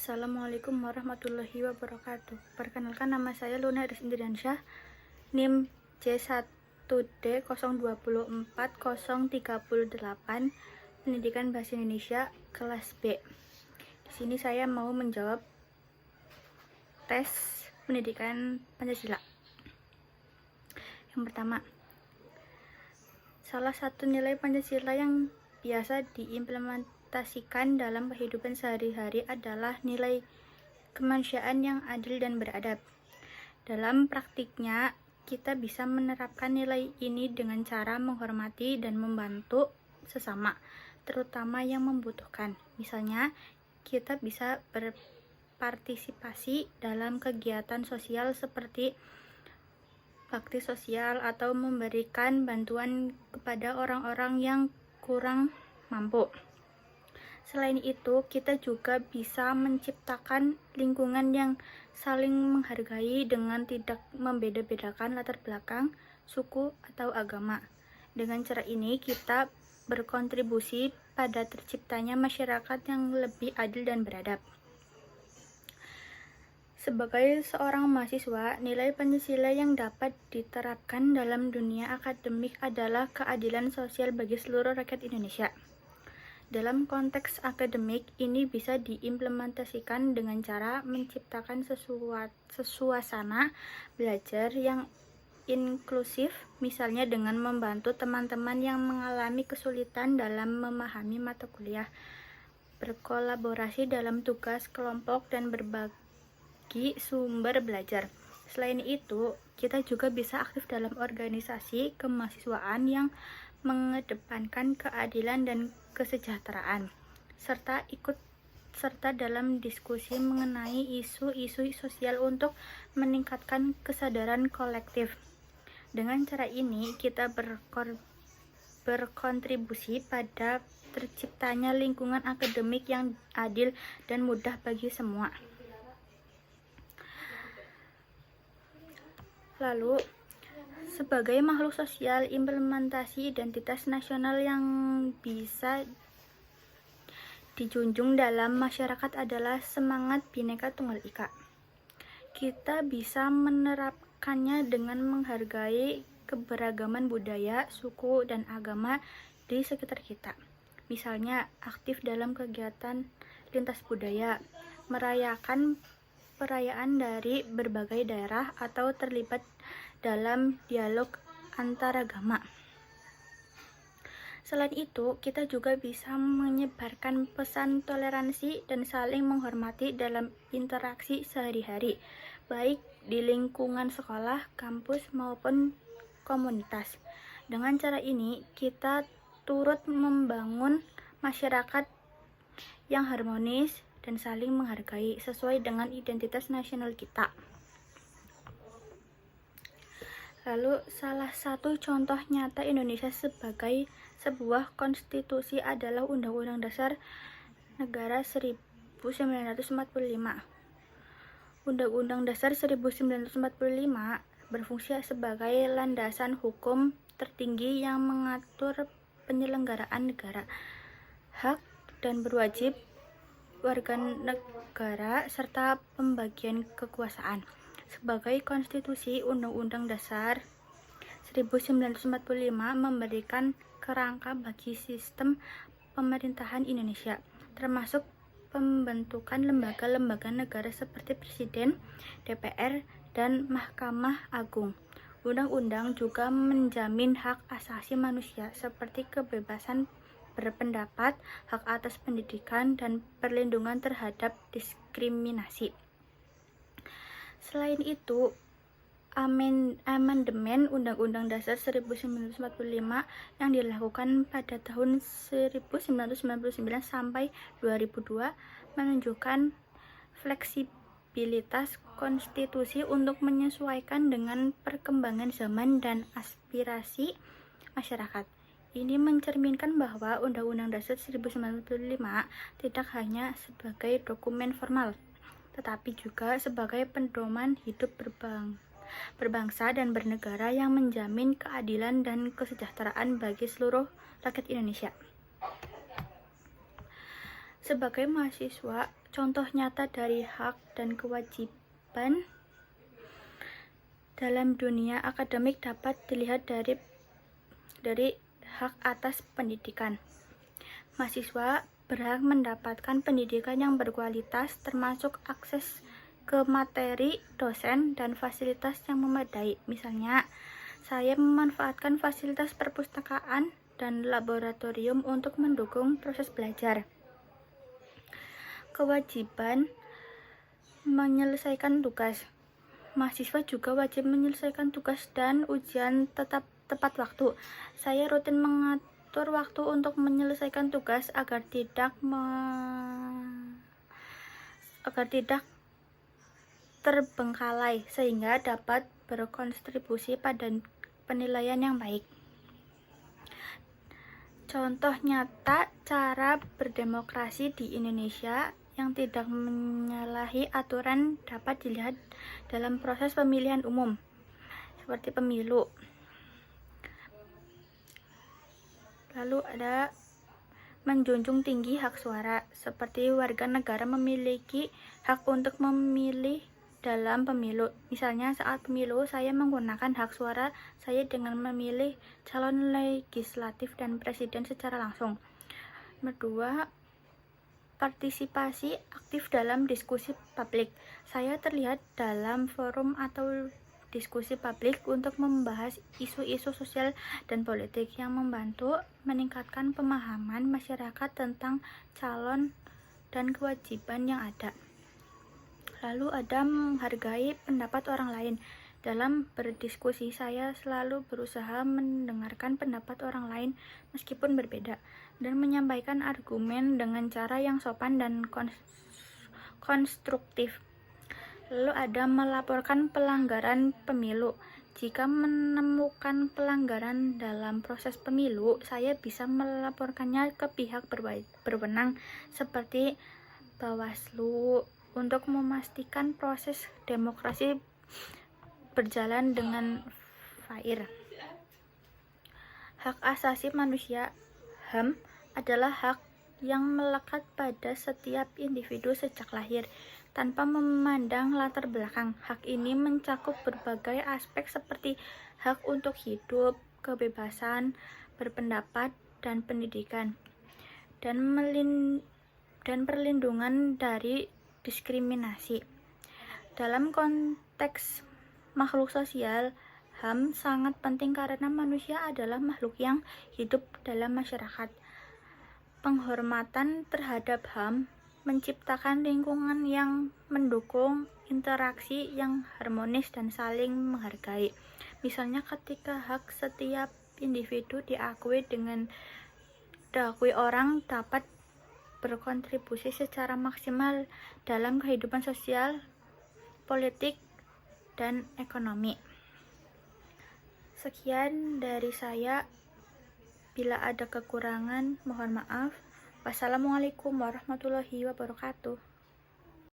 Assalamualaikum warahmatullahi wabarakatuh. Perkenalkan, nama saya Luna Iris Indriansyah, NIM C1D024038, Pendidikan Bahasa Indonesia kelas B. Di sini saya mau menjawab tes pendidikan Pancasila. Yang pertama, salah satu nilai Pancasila yang biasa diimplementasikan dalam kehidupan sehari-hari adalah nilai kemanusiaan yang adil dan beradab. Dalam praktiknya, kita bisa menerapkan nilai ini dengan cara menghormati dan membantu sesama, terutama yang membutuhkan. Misalnya, kita bisa berpartisipasi dalam kegiatan sosial seperti bakti sosial atau memberikan bantuan kepada orang-orang yang kurang mampu. Selain itu, kita juga bisa menciptakan lingkungan yang saling menghargai dengan tidak membeda-bedakan latar belakang, suku, atau agama. Dengan cara ini, kita berkontribusi pada terciptanya masyarakat yang lebih adil dan beradab. Sebagai seorang mahasiswa, nilai Pancasila yang dapat diterapkan dalam dunia akademik adalah keadilan sosial bagi seluruh rakyat Indonesia. Dalam konteks akademik, ini bisa diimplementasikan dengan cara menciptakan suasana belajar yang inklusif, misalnya dengan membantu teman-teman yang mengalami kesulitan dalam memahami mata kuliah, berkolaborasi dalam tugas kelompok, dan berbagi sumber belajar. Selain itu, kita juga bisa aktif dalam organisasi kemahasiswaan yang mengedepankan keadilan dan kesejahteraan, serta ikut serta dalam diskusi mengenai isu-isu sosial untuk meningkatkan kesadaran kolektif. Dengan cara ini, kita berkontribusi pada terciptanya lingkungan akademik yang adil dan mudah bagi semua. Lalu, sebagai makhluk sosial, implementasi identitas nasional yang bisa dijunjung dalam masyarakat adalah semangat Bhinneka Tunggal Ika. Kita bisa menerapkannya dengan menghargai keberagaman budaya, suku, dan agama di sekitar kita. Misalnya, aktif dalam kegiatan lintas budaya, merayakan perayaan dari berbagai daerah, atau terlibat dalam dialog antaragama. Selain itu, kita juga bisa menyebarkan pesan toleransi dan saling menghormati dalam interaksi sehari-hari, baik di lingkungan sekolah, kampus, maupun komunitas. Dengan cara ini, kita turut membangun masyarakat yang harmonis dan saling menghargai sesuai dengan identitas nasional kita. Lalu, salah satu contoh nyata Indonesia sebagai sebuah konstitusi adalah Undang-Undang Dasar Negara 1945. Undang-Undang Dasar 1945 berfungsi sebagai landasan hukum tertinggi yang mengatur penyelenggaraan negara, hak dan berwajib warga negara, serta pembagian kekuasaan. Sebagai konstitusi, Undang-Undang Dasar 1945 memberikan kerangka bagi sistem pemerintahan Indonesia, termasuk pembentukan lembaga-lembaga negara seperti Presiden, DPR, dan Mahkamah Agung. Undang-undang juga menjamin hak asasi manusia seperti kebebasan berpendapat, hak atas pendidikan, dan perlindungan terhadap diskriminasi. Selain itu, amandemen Undang-Undang Dasar 1945 yang dilakukan pada tahun 1999 sampai 2002 menunjukkan fleksibilitas konstitusi untuk menyesuaikan dengan perkembangan zaman dan aspirasi masyarakat. Ini mencerminkan bahwa Undang-Undang Dasar 1945 tidak hanya sebagai dokumen formal, tetapi juga sebagai pedoman hidup berbangsa dan bernegara yang menjamin keadilan dan kesejahteraan bagi seluruh rakyat Indonesia. Sebagai mahasiswa, contoh nyata dari hak dan kewajiban dalam dunia akademik dapat dilihat dari hak atas pendidikan. Mahasiswa berhak mendapatkan pendidikan yang berkualitas, termasuk akses ke materi, dosen, dan fasilitas yang memadai. Misalnya, saya memanfaatkan fasilitas perpustakaan dan laboratorium untuk mendukung proses belajar. Kewajiban menyelesaikan tugas. Mahasiswa juga wajib menyelesaikan tugas dan ujian tepat waktu. Saya rutin mengatur waktu untuk menyelesaikan tugas agar tidak terbengkalai, sehingga dapat berkontribusi pada penilaian yang baik. Contoh nyata cara berdemokrasi di Indonesia yang tidak menyalahi aturan dapat dilihat dalam proses pemilihan umum, seperti pemilu. Lalu ada menjunjung tinggi hak suara, seperti warga negara memiliki hak untuk memilih dalam pemilu. Misalnya saat pemilu, saya menggunakan hak suara saya dengan memilih calon legislatif dan presiden secara langsung. Kedua, partisipasi aktif dalam diskusi publik. Saya terlihat dalam forum atau diskusi publik untuk membahas isu-isu sosial dan politik yang membantu meningkatkan pemahaman masyarakat tentang calon dan kewajiban yang ada. Lalu ada menghargai pendapat orang lain. Dalam berdiskusi, saya selalu berusaha mendengarkan pendapat orang lain meskipun berbeda, dan menyampaikan argumen dengan cara yang sopan dan konstruktif. Lalu ada melaporkan pelanggaran pemilu. Jika menemukan pelanggaran dalam proses pemilu, saya bisa melaporkannya ke pihak berwenang seperti Bawaslu untuk memastikan proses demokrasi berjalan dengan fair. Hak asasi manusia (HAM) adalah hak yang melekat pada setiap individu sejak lahir, tanpa memandang latar belakang. Hak ini mencakup berbagai aspek seperti hak untuk hidup, kebebasan berpendapat dan pendidikan, dan perlindungan dari diskriminasi. Dalam konteks makhluk sosial, HAM sangat penting karena manusia adalah makhluk yang hidup dalam masyarakat. Penghormatan terhadap HAM menciptakan lingkungan yang mendukung interaksi yang harmonis dan saling menghargai. Misalnya ketika hak setiap individu diakui orang dapat berkontribusi secara maksimal dalam kehidupan sosial, politik, dan ekonomi. Sekian dari saya. Bila ada kekurangan, mohon maaf. Wassalamualaikum warahmatullahi wabarakatuh.